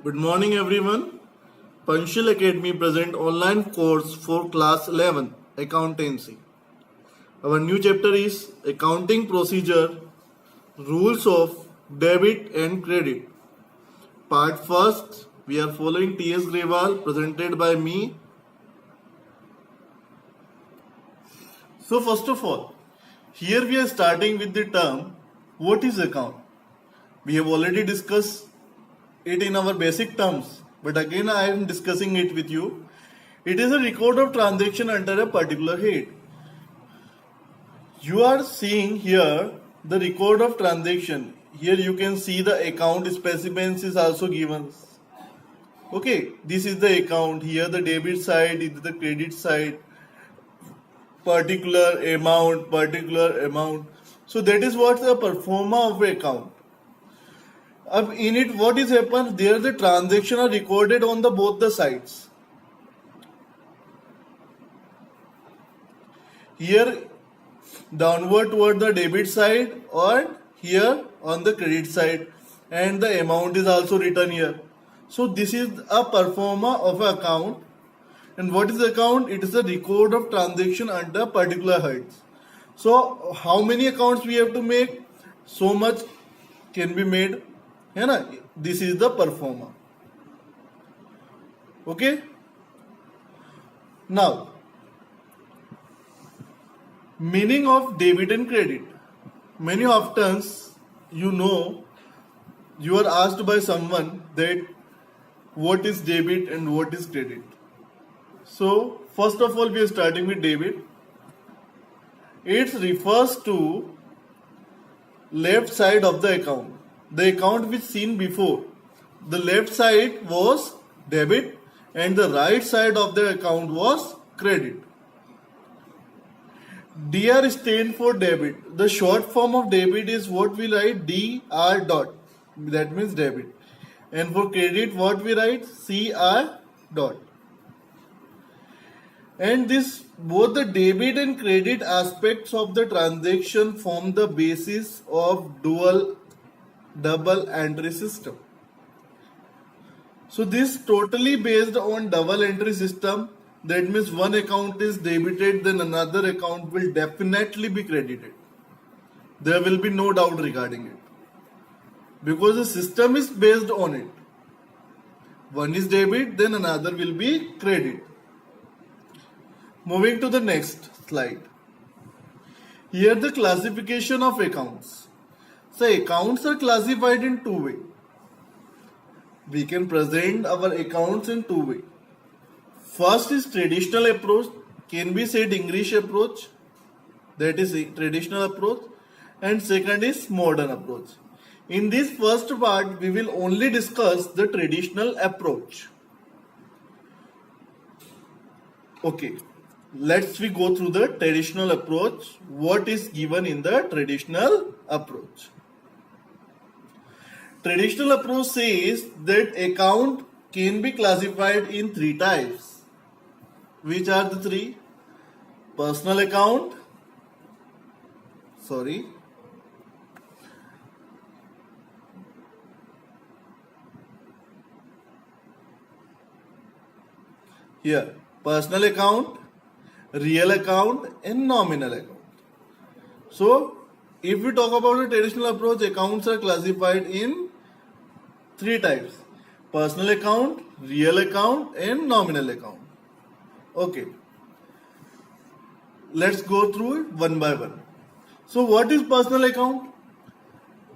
Good morning everyone. Panchal Academy present online course for class 11 accountancy. Our new chapter is accounting procedure, rules of debit and credit. Part first, we are following T.S. Grewal presented by me. So first of all, here we are starting with the term what is account. We have already discussed it in our basic terms, but again I am discussing it with you. It is a record of transaction under a particular head. You are seeing here the record of transaction. Here you can see the account specimens is also given. Okay, this is the account. Here the debit side is the credit side. Particular amount. So that is what the performa of account. In it, what is happened? There the transaction are recorded on the both the sides. Here downward toward the debit side or here on the credit side, and the amount is also written here. So this is a performa of an account. And what is the account? It is a record of transaction under particular heads. So how many accounts we have to make? So much can be made. This is the performa. Okay. Now, meaning of debit and credit. Many often you are asked by someone that what is debit and what is credit. So first of all we are starting with debit. It refers to left side of the account. The account which seen before. The left side was debit and the right side of the account was credit. DR stand for debit. The short form of debit is what we write DR dot. That means debit. And for credit what we write CR dot. And this both the debit and credit aspects of the transaction form the basis of double entry system. So this totally based on double entry system. That means one account is debited, then another account will definitely be credited. There will be no doubt regarding it. Because the system is based on it. One is debit, then another will be credit. Moving to the next slide. Here the classification of accounts. So accounts are classified in two ways. We can present our accounts in two ways. First is traditional approach, can be said English approach, that is traditional approach, and second is modern approach. In this first part, we will only discuss the traditional approach. Okay, let's we go through the traditional approach. What is given in the traditional approach? Traditional approach says that account can be classified in three types. Which are the three? Personal account. Here, personal account, real account, and nominal account. So, if we talk about the traditional approach, accounts are classified in three types: personal account, real account, and nominal account. Okay, let's go through it one by one. So what is personal account?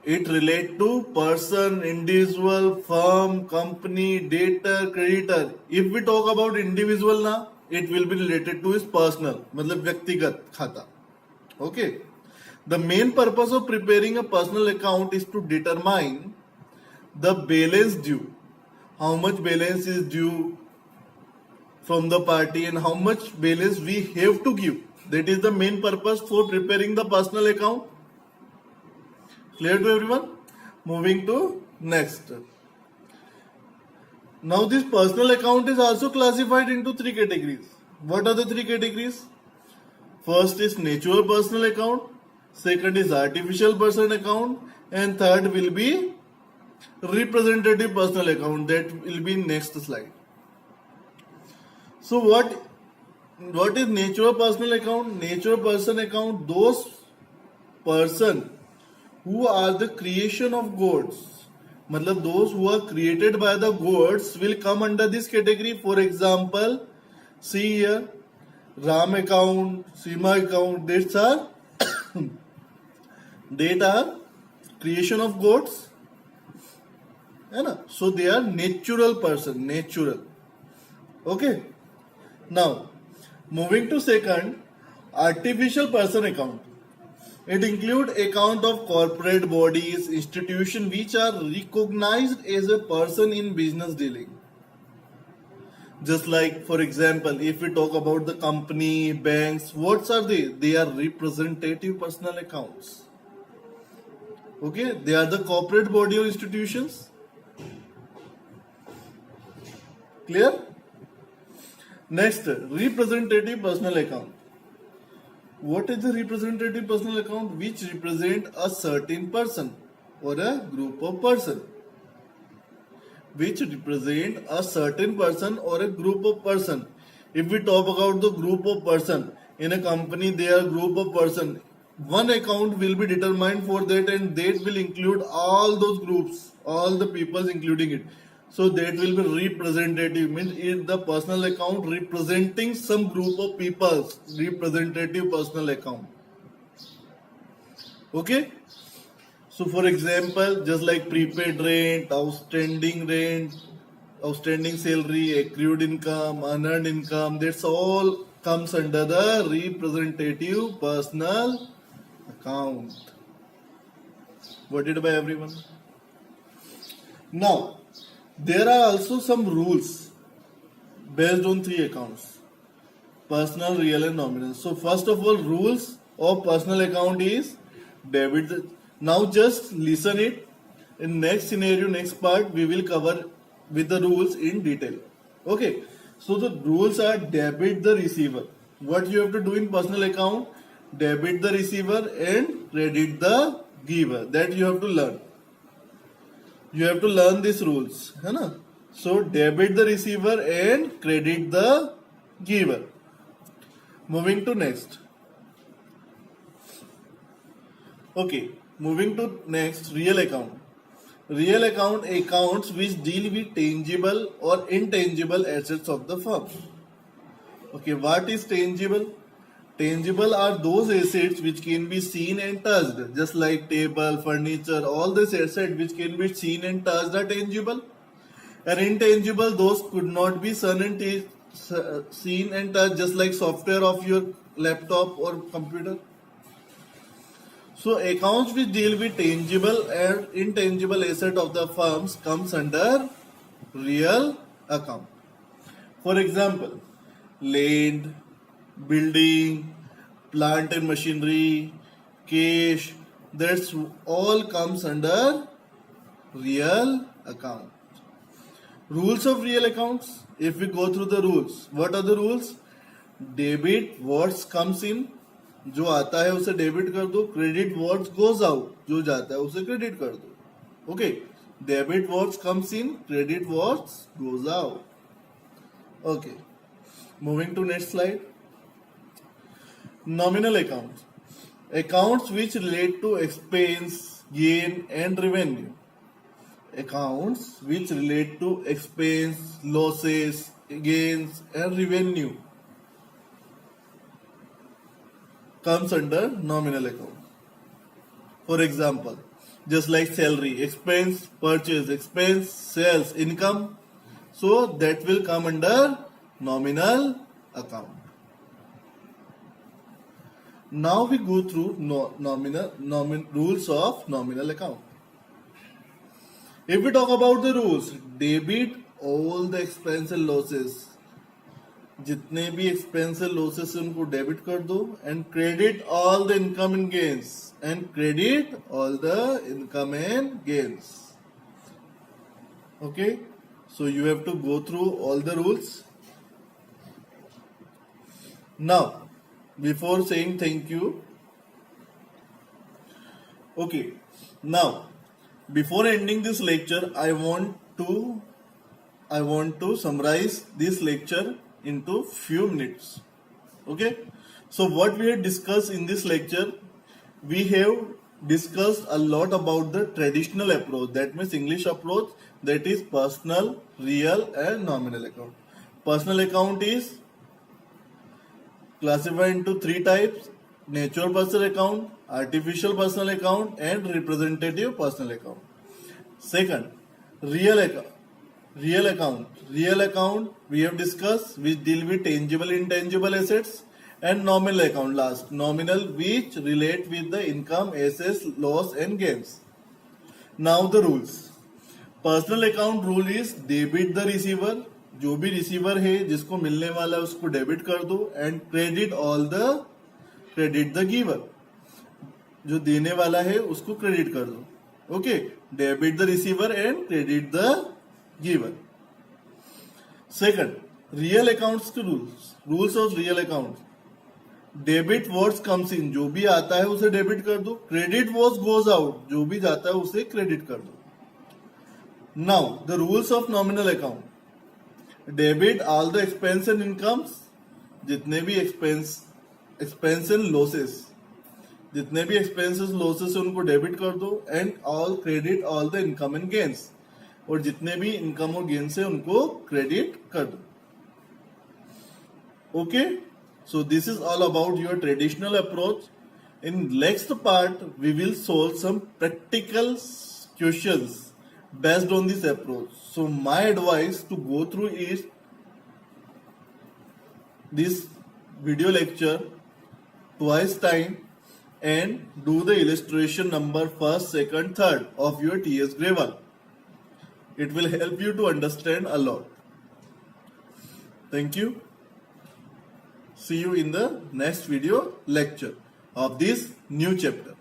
It relates to person, individual, firm, company, debtor, creditor. If we talk about individual now, it will be related to his personal, मतलब व्यक्तिगत खाता. Okay. The main purpose of preparing a personal account is to determine the balance due. How much balance is due from the party and how much balance we have to give. That is the main purpose for preparing the personal account. Clear to everyone? Moving to next. Now this personal account is also classified into three categories. What are the three categories? First is natural personal account, second is artificial personal account, and third will be representative personal account, that will be next slide. So what is nature of personal account? Nature of person account, those person who are the creation of gods, मतलब those who are created by the gods will come under this category. For example, see here, Ram account, Seema account, that are creation of gods, है ना? So they are natural person, natural. Okay. Now, moving to second, artificial person account. It includes account of corporate bodies, institutions which are recognized as a person in business dealing. Just like, for example, if we talk about the company, banks, what are they? They are representative personal accounts. Okay, they are the corporate body or institutions. Clear? Next, representative personal account. What is the representative personal account? Which represent a certain person or a group of person. Which represent a certain person or a group of person. If we talk about the group of person, in a company there are group of person. One account will be determined for that, and that will include all those groups, all the peoples including it. So that will be representative, means in the personal account representing some group of people, representative personal account. Okay. So for example, just like prepaid rent, outstanding salary, accrued income, unearned income, that's all comes under the representative personal account. Got it by everyone? Now, there are also some rules based on three accounts: personal, real and nominal. So first of all, rules of personal account is debit. Now just listen it. In next scenario, next part, we will cover with the rules in detail. Okay. So the rules are: debit the receiver. What you have to do in personal account? Debit the receiver and credit the giver. That you have to learn. You have to learn these rules, है ना? So debit the receiver and credit the giver. Moving to next. Okay, moving to next, real account. Real account, accounts which deal with tangible or intangible assets of the firm. Okay, what is tangible? Tangible are those assets which can be seen and touched, just like table, furniture, all these assets which can be seen and touched are tangible. And intangible, those could not be seen and touched, just like software of your laptop or computer. So accounts which deal with tangible and intangible asset of the firms comes under real account. For example, land, building, plant and machinery, cash, that's all comes under real account. Rules of real accounts. If we go through the rules, what are the rules? Debit what comes in, जो आता है उसे debit कर दो. Credit what goes out, जो जाता है उसे क्रेडिट कर दो. Okay. Debit what comes in, credit what goes out. Okay. Moving to next slide. Nominal accounts. Accounts which relate to expense, gain and revenue. Accounts which relate to expense, losses, gains and revenue comes under nominal account. For example, just like salary, expense, purchase, expense, sales, income. So that will come under nominal account. Now we go through rules of nominal account. If we talk about the rules, debit all the expense and losses. जितने भी expense and losses हैं उनको debit कर दो, and credit all the income and gains. And credit all the income and gains. Okay, so you have to go through all the rules. Now, before saying thank you, okay, now Before ending this lecture, I want to summarize this lecture into few minutes. Okay. So what we have discussed in this lecture, we have discussed a lot about the traditional approach, that means English approach, that is personal, real and nominal account. Personal account is classified into three types: natural personal account, artificial personal account and representative personal account. Second, real account. Real account we have discussed, which deal with tangible intangible assets, and nominal account last. Nominal, which relate with the income, assets, loss and gains. Now the rules. Personal account rule is debit the receiver, जो भी receiver है जिसको मिलने वाला है उसको debit कर दो, एंड क्रेडिट द गिवर, जो देने वाला है उसको क्रेडिट कर दो. Okay, debit the receiver and credit the giver. Second, real accounts के rules of real account. Debit what's comes in, जो भी आता है उसे डेबिट कर दो. क्रेडिट व्हाट्स गोज आउट, जो भी जाता है उसे क्रेडिट कर दो. Now, the rules of nominal account. Debit all the expense and incomes, जितने भी expense and losses, जितने भी expenses losses है उनको डेबिट कर दो, and all credit all the income and gains, और जितने भी इनकम और गेन्स है उनको क्रेडिट कर दो. Okay, so this is all about your traditional approach. In next part, we will solve some practical questions based on this approach. So my advice to go through is this video lecture twice time and do the illustration number first, second, third of your TS Grade 1. It will help you to understand a lot. Thank you. See you in the next video lecture of this new chapter.